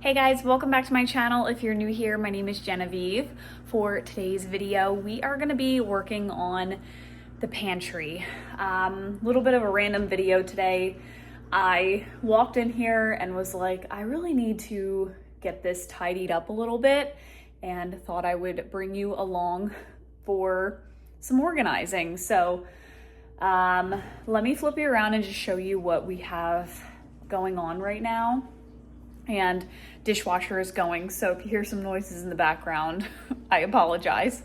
Hey guys, welcome back to my channel. If you're new here, my name is Genevieve. For today's video, we are gonna be working on the pantry. Little bit of a random video today. I walked in here and was like, I really need to get this tidied up a little bit and thought I would bring you along for some organizing. So let me flip you around and just show you what we have going on right now. And dishwasher is going, so if you hear some noises in the background, I apologize.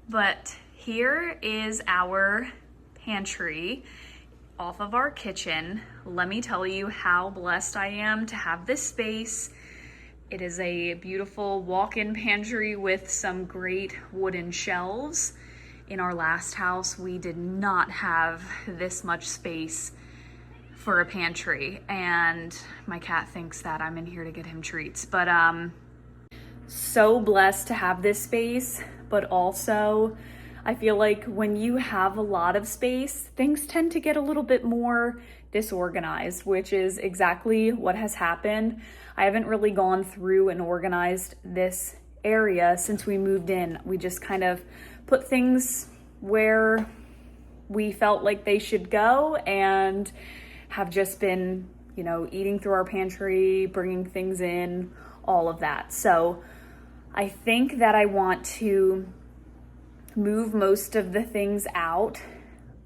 But here is our pantry off of our kitchen. Let me tell you how blessed I am to have this space. It is a beautiful walk-in pantry with some great wooden shelves. In our last house, we did not have this much space for a pantry, and my cat thinks that I'm in here to get him treats. But so blessed to have this space, but also I feel like when you have a lot of space, things tend to get a little bit more disorganized, which is exactly what has happened. I haven't really gone through and organized this area since we moved in. We just kind of put things where we felt like they should go and have just been, you know, eating through our pantry, bringing things in, all of that. So I think that I want to move most of the things out.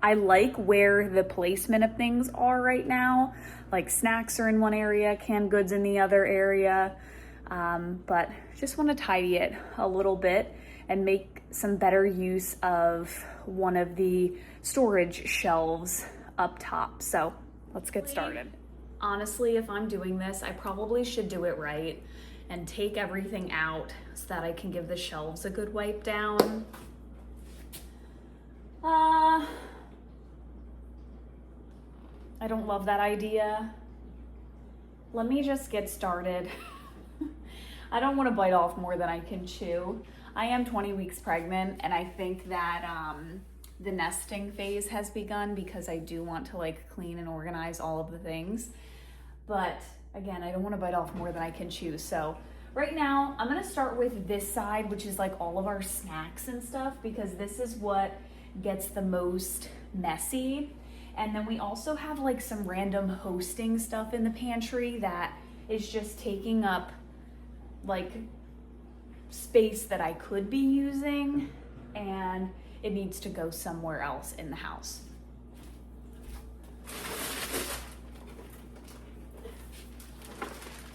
I like where the placement of things are right now. Like snacks are in one area, canned goods in the other area. But just want to tidy it a little bit and make some better use of one of the storage shelves up top. So let's get started. Honestly, if I'm doing this, I probably should do it right and take everything out so that I can give the shelves a good wipe down. I don't love that idea. Let me just get started. I don't want to bite off more than I can chew. I am 20 weeks pregnant, and I think that the nesting phase has begun because I do want to like clean and organize all of the things. But again, I don't want to bite off more than I can chew. So right now I'm going to start with this side, which is like all of our snacks and stuff, because this is what gets the most messy. And then we also have like some random hosting stuff in the pantry that is just taking up like space that I could be using, and it needs to go somewhere else in the house.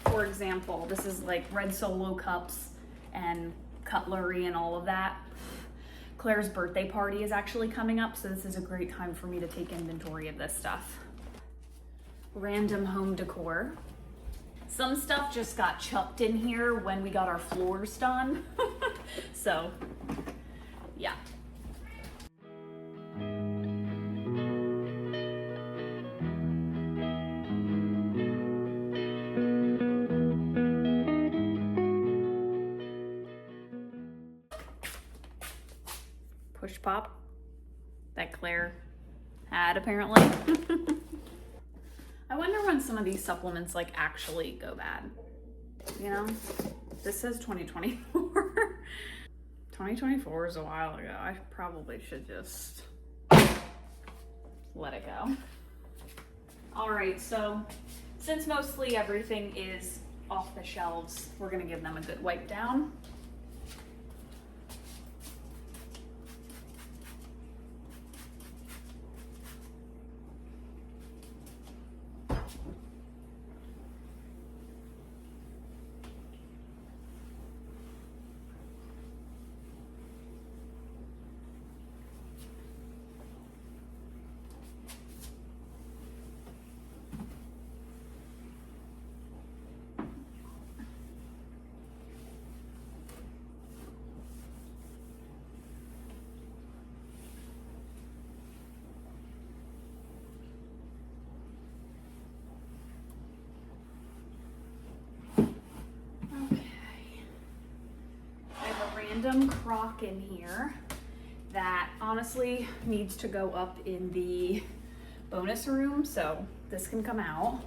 For example, this is like red Solo cups and cutlery and all of that. Claire's birthday party is actually coming up, so this is a great time for me to take inventory of this stuff. Random home decor. Some stuff just got chucked in here when we got our floors done. So, yeah. Push pop that Claire had apparently. I wonder when some of these supplements like actually go bad. You know, this says 2024. 2024 is a while ago. I probably should just let it go. All right, so since mostly everything is off the shelves, we're gonna give them a good wipe down. Random crock in here that honestly needs to go up in the bonus room, so this can come out.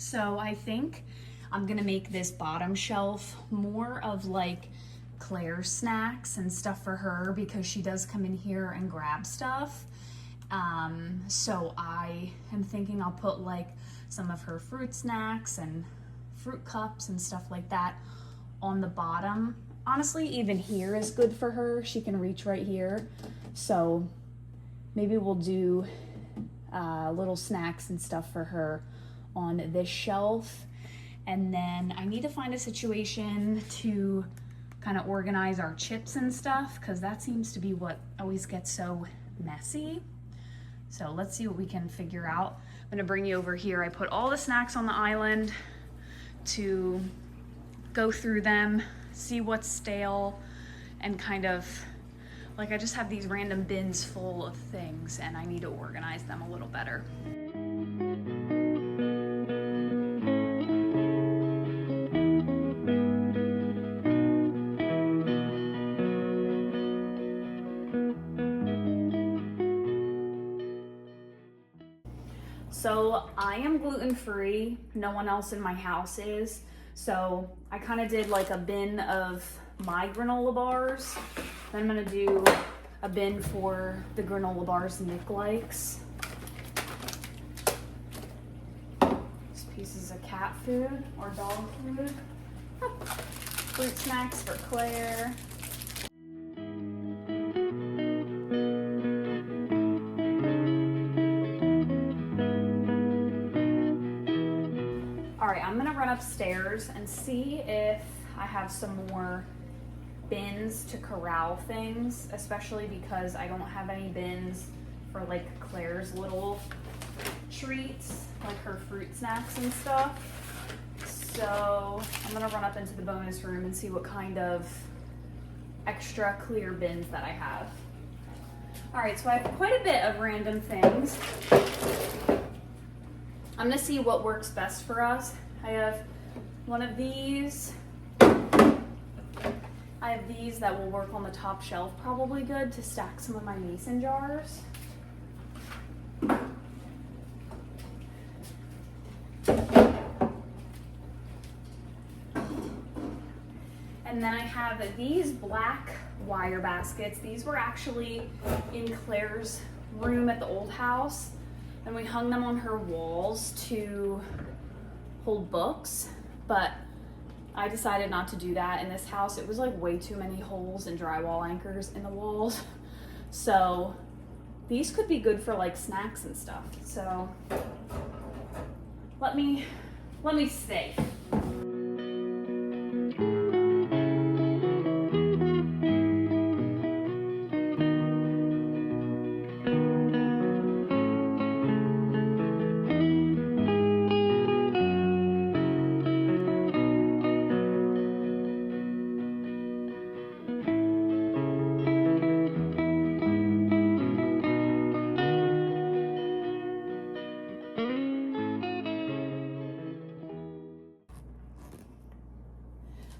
So I think I'm gonna make this bottom shelf more of like Claire's snacks and stuff for her, because she does come in here and grab stuff. So I am thinking I'll put like some of her fruit snacks and fruit cups and stuff like that on the bottom. Honestly, even here is good for her. She can reach right here. So maybe we'll do little snacks and stuff for her on this shelf. And then I need to find a situation to kind of organize our chips and stuff, because that seems to be what always gets so messy. So let's see what we can figure out. I'm gonna bring you over here. I put all the snacks on the island to go through them, see what's stale, and kind of like, I just have these random bins full of things and I need to organize them a little better. So I am gluten-free, no one else in my house is. So I kind of did like a bin of my granola bars. Then I'm gonna do a bin for the granola bars Nick likes. Just pieces of cat food or dog food. Fruit snacks for Claire. I'm gonna run upstairs and see if I have some more bins to corral things, especially because I don't have any bins for like Claire's little treats, like her fruit snacks and stuff. So I'm gonna run up into the bonus room and see what kind of extra clear bins that I have. All right, so I have quite a bit of random things. I'm gonna see what works best for us. I have one of these. I have these that will work on the top shelf, probably good to stack some of my mason jars. And then I have these black wire baskets. These were actually in Claire's room at the old house, and we hung them on her walls to hold books, but I decided not to do that in this house. It was like way too many holes and drywall anchors in the walls. So these could be good for like snacks and stuff. So let me see.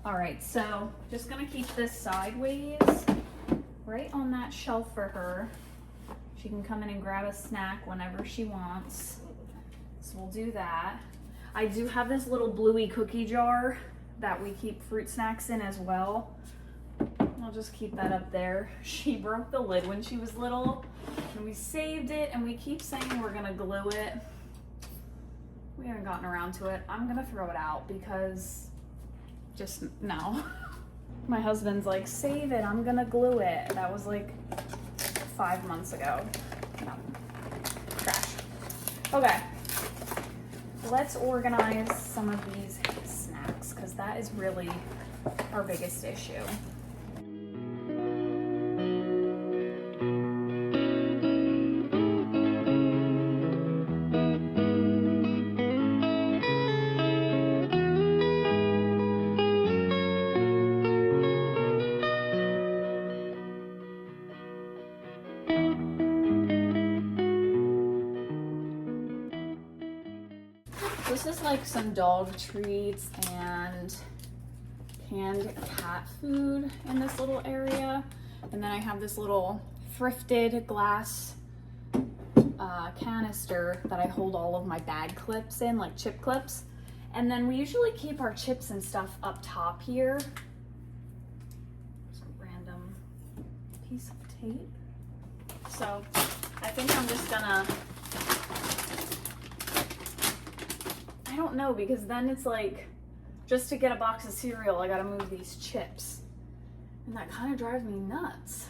All right, so just gonna keep this sideways right on that shelf for her. She can come in and grab a snack whenever she wants. So we'll do that. I do have this little bluey cookie jar that we keep fruit snacks in as well. I'll just keep that up there. She broke the lid when she was little, and we saved it, and we keep saying we're gonna glue it. We haven't gotten around to it. I'm gonna throw it out because just no. My husband's like, save it, I'm gonna glue it. That was like 5 months ago. No, trash. Okay, let's organize some of these snacks, because that is really our biggest issue. This is like some dog treats and canned cat food in this little area. And then I have this little thrifted glass canister that I hold all of my bag clips in, like chip clips. And then we usually keep our chips and stuff up top here. Just a random piece of tape. So I think I'm just gonna, I don't know, because then it's like, just to get a box of cereal, I gotta move these chips. And that kind of drives me nuts.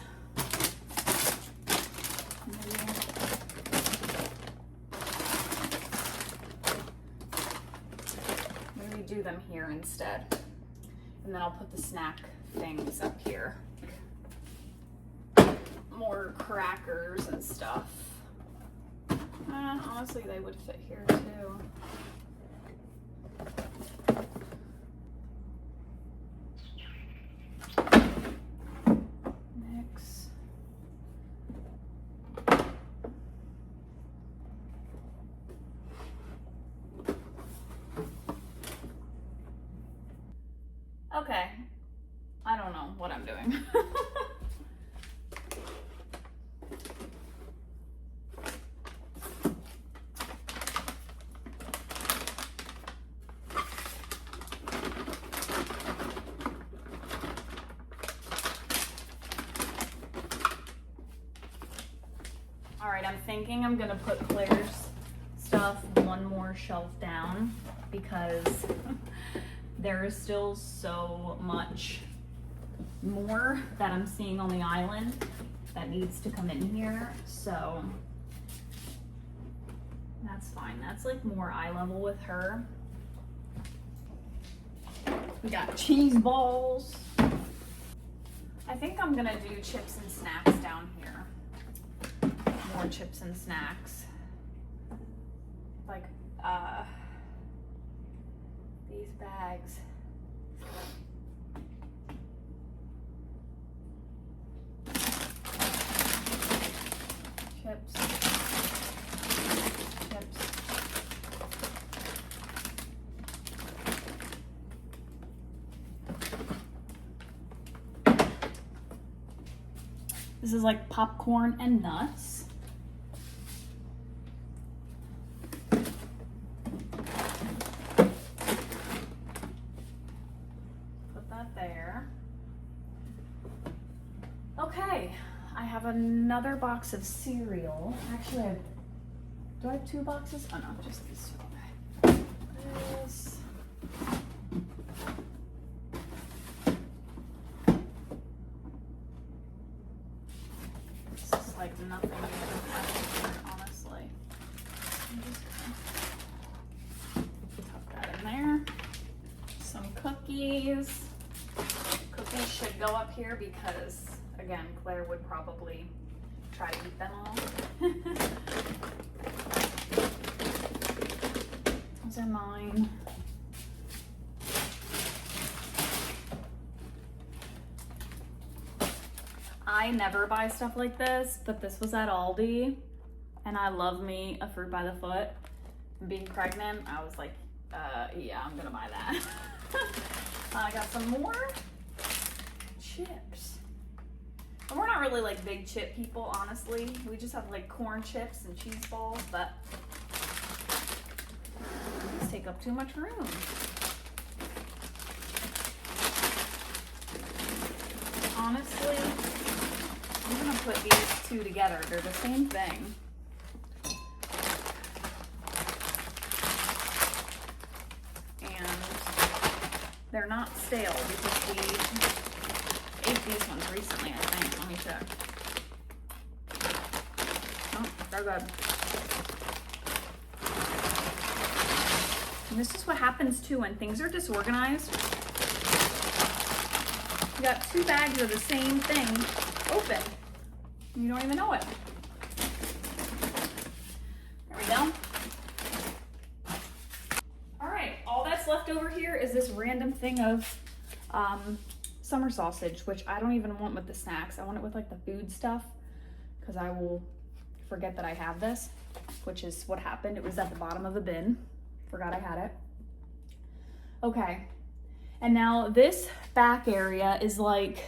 Maybe do them here instead. And then I'll put the snack things up here. More crackers and stuff. Honestly, they would fit here too. Mix. Okay, I don't know what I'm doing. All right, I'm thinking I'm gonna put Claire's stuff one more shelf down because there is still so much more that I'm seeing on the island that needs to come in here. So that's fine. That's like more eye level with her. We got cheese balls. I think I'm gonna do chips and snacks down here. More chips and snacks. Like these bags. Chips. Chips. This is like popcorn and nuts. Put that there. Okay, I have another box of cereal. Actually, do I have two boxes? Oh no, just these two. Okay. This. Like nothing here, honestly. I'm just gonna tuck that in there. Some cookies. Cookies should go up here because, again, Claire would probably try to eat them all. Those are mine. I never buy stuff like this, but this was at Aldi, and I love me a fruit by the foot. And being pregnant, I was like, yeah, I'm gonna buy that. I got some more chips. And we're not really like big chip people, honestly. We just have like corn chips and cheese balls, but these take up too much room. Honestly, I'm gonna put these two together. They're the same thing. And they're not stale because we ate these ones recently, I think. Let me check. Oh, they're good. And this is what happens too when things are disorganized. You got two bags of the same thing open. You don't even know it. There we go. All right, all that's left over here is this random thing of summer sausage, which I don't even want with the snacks. I want it with like the food stuff because I will forget that I have this, which is what happened. It was at the bottom of the bin. Forgot I had it. Okay, and now this back area is like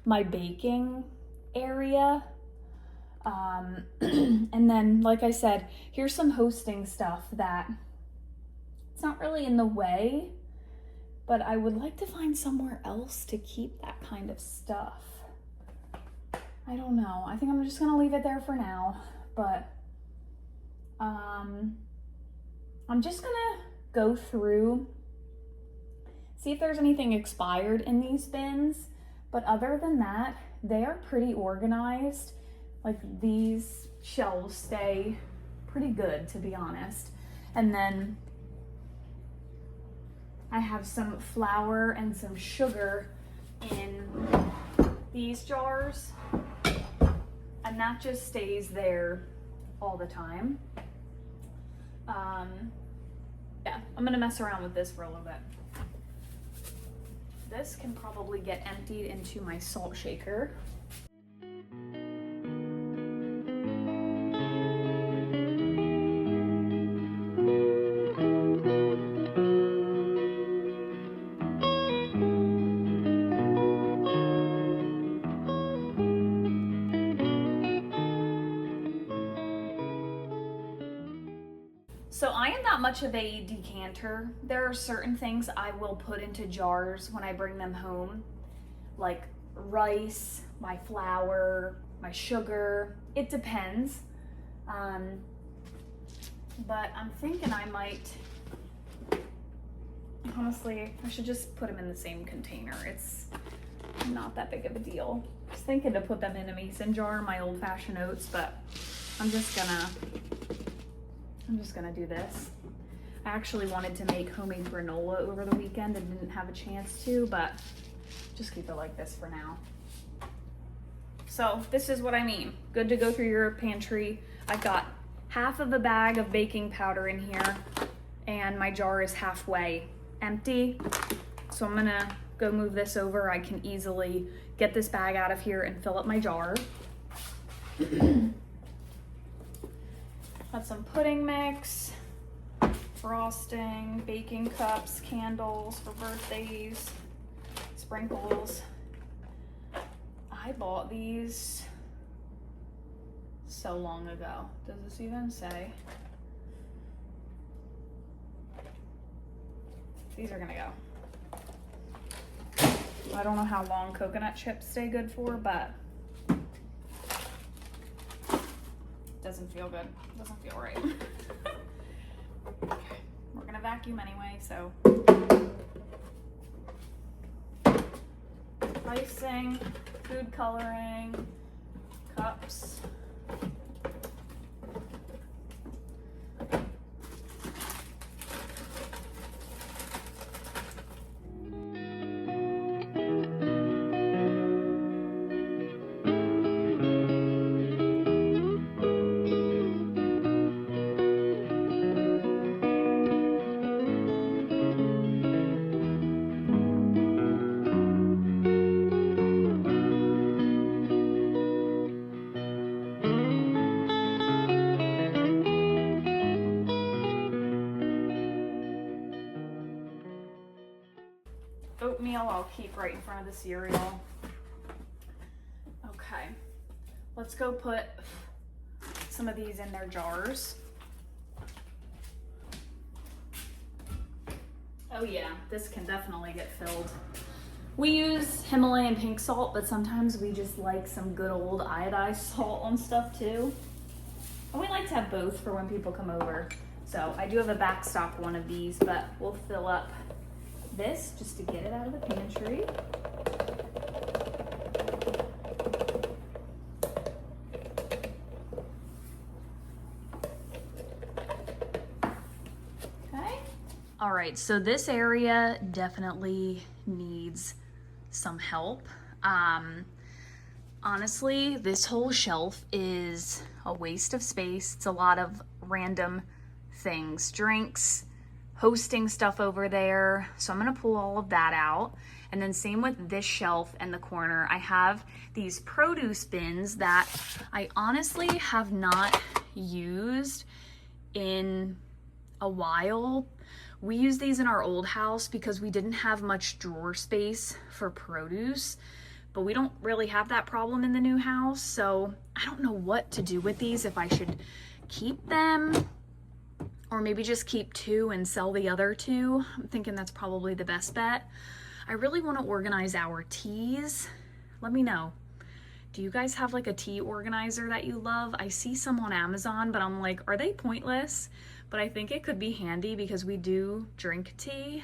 my baking area. And then, like I said, here's some hosting stuff that it's It's not really in the way, but I would like to find somewhere else to keep that kind of stuff. I don't know. I think I'm just gonna leave it there for now, but I'm just gonna go through, see if there's anything expired in these bins, but other than that, they are pretty organized. Like, these shelves stay pretty good, to be honest. And then I have some flour and some sugar in these jars, and that just stays there all the time. Yeah, I'm gonna mess around with this for a little bit. This can probably get emptied into my salt shaker. So I am not much of a decanter. There are certain things I will put into jars when I bring them home, like rice, my flour, my sugar. It depends. But I'm thinking I might, honestly, I should just put them in the same container. It's not that big of a deal. I was thinking to put them in a mason jar, my old-fashioned oats, but I'm just gonna do this. I actually wanted to make homemade granola over the weekend and didn't have a chance to, but just keep it like this for now. So this is what I mean. Good to go through your pantry. I've got half of a bag of baking powder in here, and my jar is halfway empty. So I'm gonna go move this over. I can easily get this bag out of here and fill up my jar. Got some pudding mix, frosting, baking cups, candles for birthdays, sprinkles. I bought these so long ago. Does this even say? These are gonna go. I don't know how long coconut chips stay good for, but doesn't feel good. Doesn't feel right. Okay. We're gonna vacuum anyway, so. Icing, food coloring, cups. Oatmeal I'll keep right in front of the cereal. Okay, let's go put some of these in their jars. Oh yeah, this can definitely get filled. We use Himalayan pink salt, but sometimes we just like some good old iodized salt on stuff too. And we like to have both for when people come over. So I do have a backstock one of these, but we'll fill up this just to get it out of the pantry. Okay. All right, so this area definitely needs some help. Honestly, this whole shelf is a waste of space. It's a lot of random things, drinks, hosting stuff over there. So I'm gonna pull all of that out. And then same with this shelf and the corner. I have these produce bins that I honestly have not used in a while. We used these in our old house because we didn't have much drawer space for produce, but we don't really have that problem in the new house. So I don't know what to do with these, if I should keep them or maybe just keep 2 and sell the other 2. I'm thinking that's probably the best bet. I really want to organize our teas. Let me know. Do you guys have like a tea organizer that you love? I see some on Amazon, but I'm like, are they pointless? But I think it could be handy because we do drink tea.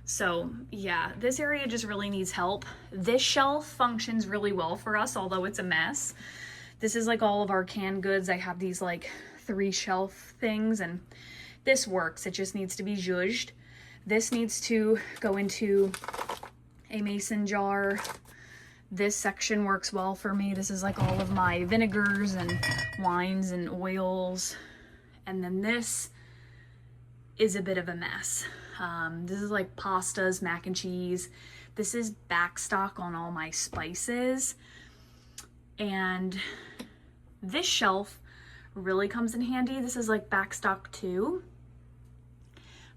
So yeah, this area just really needs help. This shelf functions really well for us, although it's a mess. This is like all of our canned goods. I have these like 3 shelf things, and this works. It just needs to be zhuzhed. This needs to go into a mason jar. This section works well for me. This is like all of my vinegars and wines and oils. And then this is a bit of a mess. This is like pastas, mac and cheese. This is back stock on all my spices. And this shelf really comes in handy. This is like back stock too,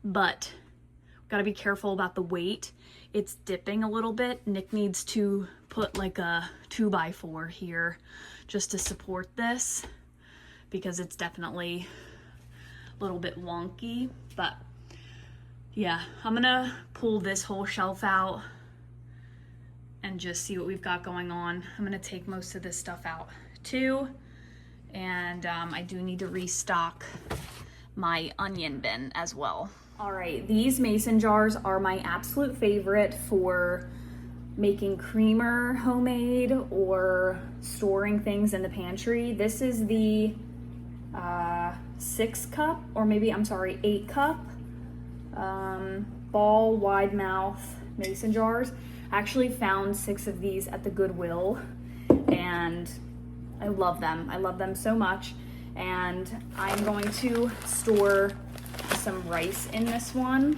but gotta be careful about the weight. It's dipping a little bit. Nick needs to put like a 2x4 here just to support this because it's definitely a little bit wonky. But yeah, I'm gonna pull this whole shelf out and just see what we've got going on. I'm gonna take most of this stuff out too. And I do need to restock my onion bin as well. All right, these mason jars are my absolute favorite for making creamer homemade or storing things in the pantry. This is the 6 cup, or maybe, I'm sorry, 8 cup ball wide mouth mason jars. I actually found 6 of these at the Goodwill, and I love them. I love them so much. And I'm going to store some rice in this one,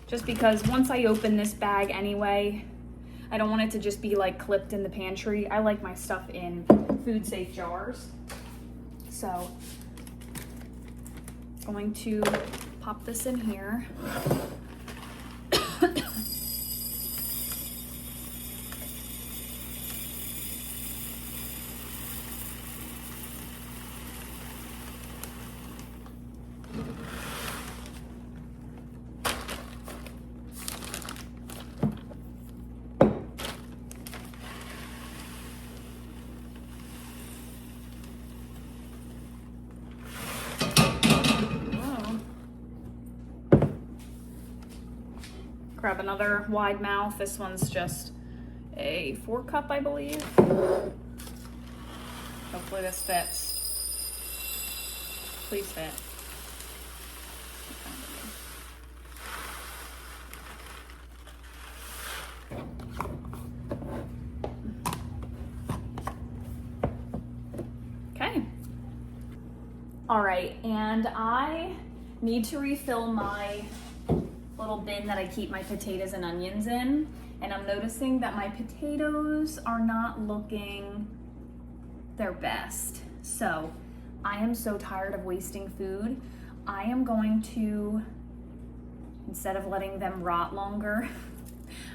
just because once I open this bag anyway, I don't want it to just be like clipped in the pantry. I like my stuff in food safe jars. So going to pop this in here. Grab another wide mouth. This one's just a 4 cup, I believe. Hopefully this fits. Please fit. Okay. All right, and I need to refill my little bin that I keep my potatoes and onions in, and I'm noticing that my potatoes are not looking their best. So I am so tired of wasting food. I am going to, instead of letting them rot longer,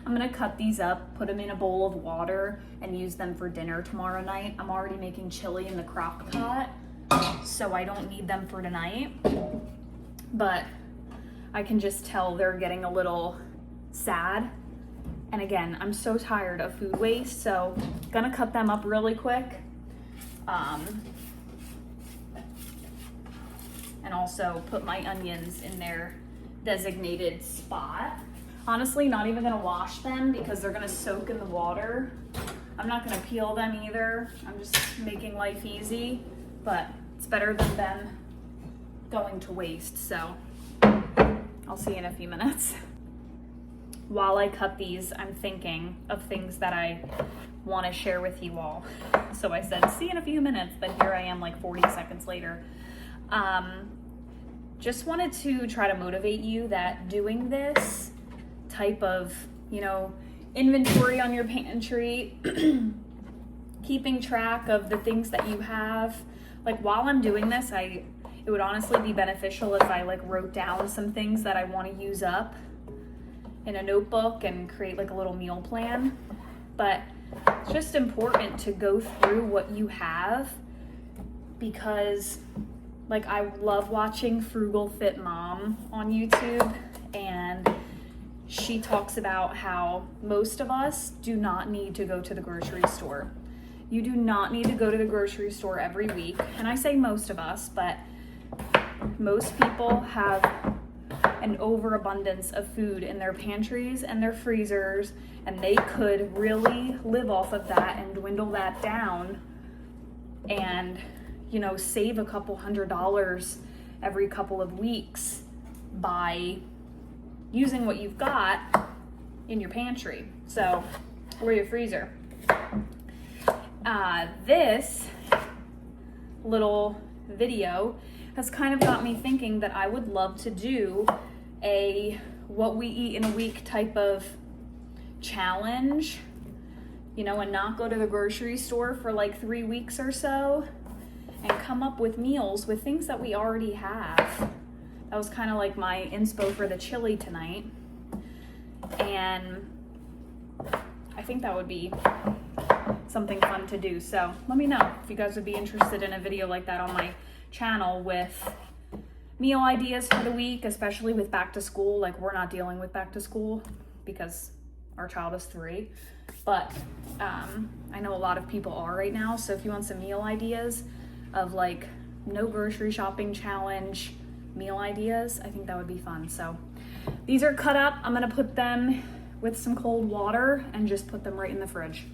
I'm gonna cut these up, put them in a bowl of water, and use them for dinner tomorrow night. I'm already making chili in the crock pot, so I don't need them for tonight. But I can just tell they're getting a little sad. And again, I'm so tired of food waste, so gonna cut them up really quick. And also put my onions in their designated spot. Honestly, not even gonna wash them because they're gonna soak in the water. I'm not gonna peel them either. I'm just making life easy, but it's better than them going to waste, so I'll see you in a few minutes. While I cut these, I'm thinking of things that I want to share with you all. So I said, see you in a few minutes, but here I am like 40 seconds later. Just wanted to try to motivate you that doing this type of, inventory on your pantry, keeping track of the things that you have. Like while I'm doing this, it would honestly be beneficial if I wrote down some things that I want to use up in a notebook and create like a little meal plan. But it's just important to go through what you have, because Like, I love watching Frugal Fit Mom on YouTube, and she talks about how most of us do not need to go to the grocery store. You do not need to go to the grocery store every week. And I say most of us, but most people have an overabundance of food in their pantries and their freezers, and they could really live off of that and dwindle that down and, you know, save a couple $100 every couple of weeks by using what you've got in your pantry, so, or your freezer. This little video has kind of got me thinking that I would love to do a what we eat in a week type of challenge, you know, and not go to the grocery store for like 3 weeks or so and come up with meals with things that we already have. That was kind of like my inspo for the chili tonight. And I think that would be something fun to do. So let me know if you guys would be interested in a video like that on my channel with meal ideas for the week, especially with back to school. Like, we're not dealing with back to school because our child is 3, but I know a lot of people are right now. So if you want some meal ideas of like no grocery shopping challenge meal ideas, I think that would be fun. So these are cut up. I'm gonna put them with some cold water and just put them right in the fridge.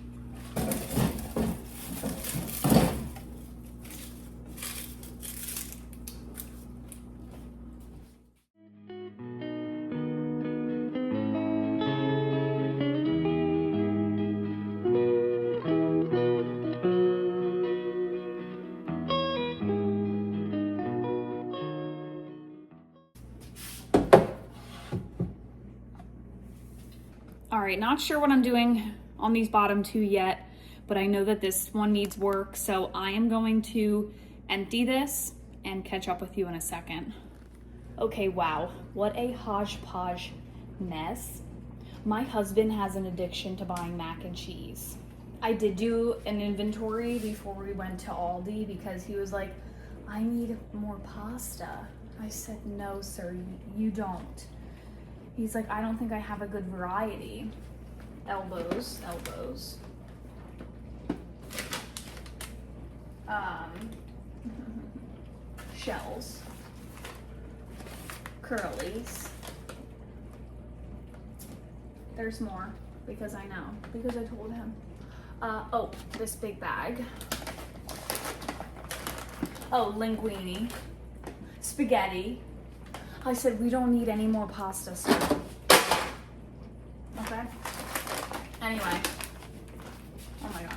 All right, not sure what I'm doing on these bottom 2 yet, but I know that this one needs work, so I am going to empty this and catch up with you in a second. Okay, wow, what a hodgepodge mess. My husband has an addiction to buying mac and cheese. I did do an inventory before we went to Aldi because he was like, I need more pasta. I said, no, sir, you don't. He's like, I don't think I have a good variety. Elbows. Shells. Curlies. There's more, because I know, because I told him. Oh, this big bag. Oh, linguine. Spaghetti. I said, we don't need any more pasta stuff. Okay? Anyway. Oh my God.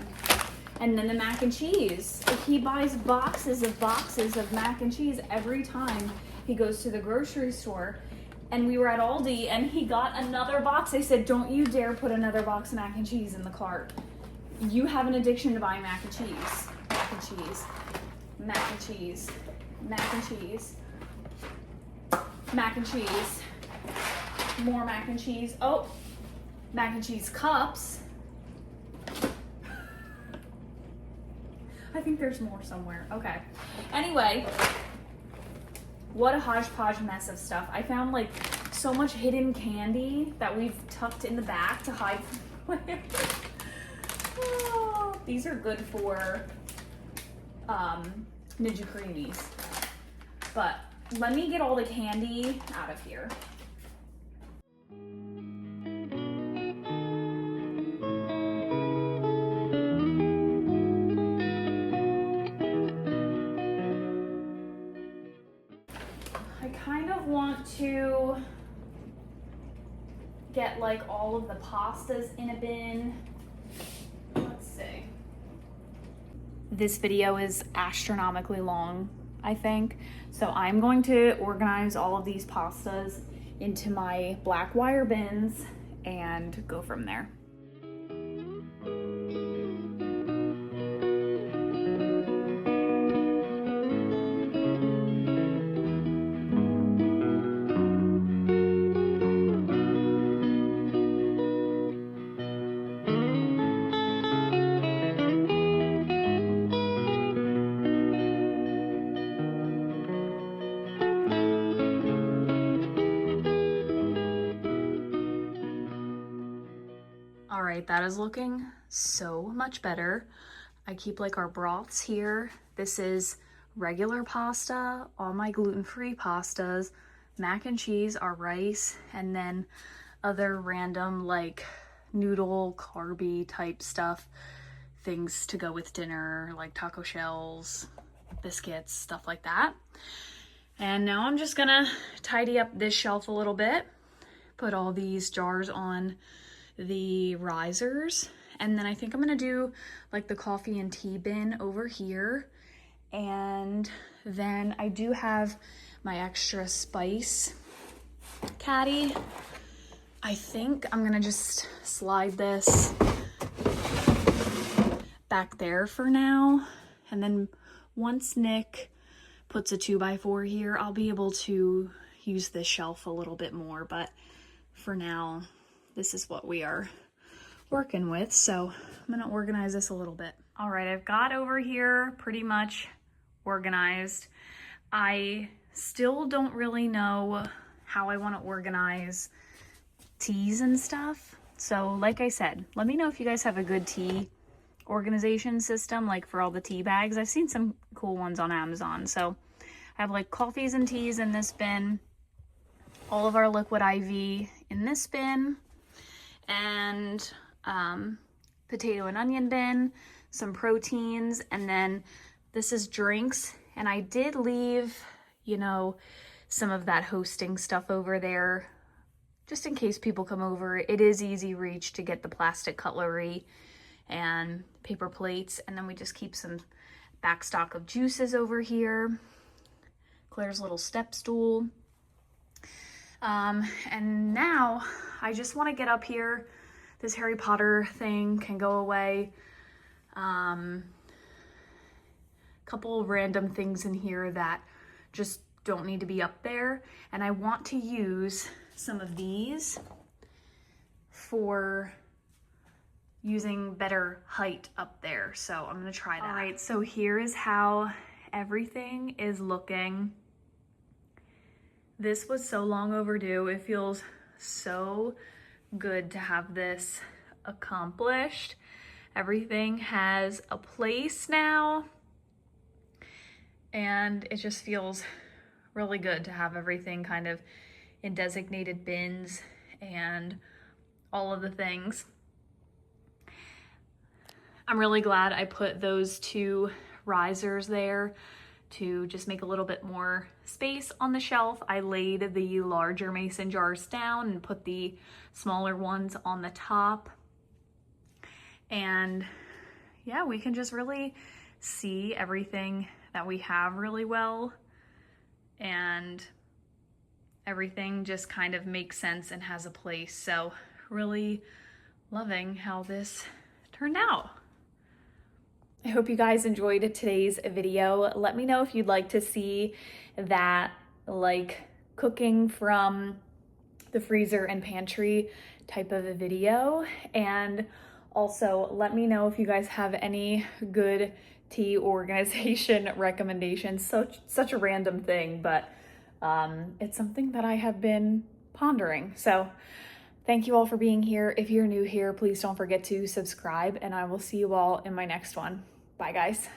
And then the mac and cheese. He buys boxes of mac and cheese every time he goes to the grocery store. And we were at Aldi and he got another box. I said, don't you dare put another box of mac and cheese in the cart. You have an addiction to buying mac and cheese. Mac and cheese. Mac and cheese. Mac and cheese. Mac and cheese. More mac and cheese. Oh, mac and cheese cups. I think there's more somewhere. Okay. Anyway, what a hodgepodge mess of stuff. I found like so much hidden candy that we've tucked in the back to hide from oh, these are good for Ninja Creamies. But let me get all the candy out of here. I kind of want to get like all of the pastas in a bin. Let's see. This video is astronomically long, I think. So I'm going to organize all of these pastas into my black wire bins and go from there. right, that is looking so much better. I keep like our broths here. This is regular pasta, all my gluten-free pastas, mac and cheese, our rice, and then other random like noodle, carby type stuff, things to go with dinner, like taco shells, biscuits, stuff like that. And now I'm just gonna tidy up this shelf a little bit, put all these jars on the risers, and then I think I'm gonna do like the coffee and tea bin over here. And then I do have my extra spice caddy. I think I'm gonna just slide this back there for now, and then once Nick puts a 2x4 here, I'll be able to use this shelf a little bit more, but for now, this is what we are working with. So I'm gonna organize this a little bit. All right, I've got over here pretty much organized. I still don't really know how I wanna organize teas and stuff. So like I said, let me know if you guys have a good tea organization system, like for all the tea bags. I've seen some cool ones on Amazon. So I have like coffees and teas in this bin, all of our liquid IV in this bin, and potato and onion bin, some proteins, and then this is drinks. And I did leave, you know, some of that hosting stuff over there just in case people come over. It is easy reach to get the plastic cutlery and paper plates, and then we just keep some back stock of juices over here. Claire's little step stool. And now I just want to get up here. This Harry Potter thing can go away. Couple random things in here that just don't need to be up there, and I want to use some of these for using better height up there. So I'm gonna try that. All right, so here is how everything is looking. This was so long overdue. It feels so good to have this accomplished. Everything has a place now, and it just feels really good to have everything kind of in designated bins and all of the things. I'm really glad I put those two risers there to just make a little bit more space on the shelf. I laid the larger mason jars down and put the smaller ones on the top. And yeah, we can just really see everything that we have really well, and everything just kind of makes sense and has a place. So really loving how this turned out. I hope you guys enjoyed today's video. Let me know if you'd like to see that like cooking from the freezer and pantry type of a video. And also let me know if you guys have any good tea organization recommendations. Such a random thing, but it's something that I have been pondering. So thank you all for being here. If you're new here, please don't forget to subscribe, and I will see you all in my next one. Bye, guys.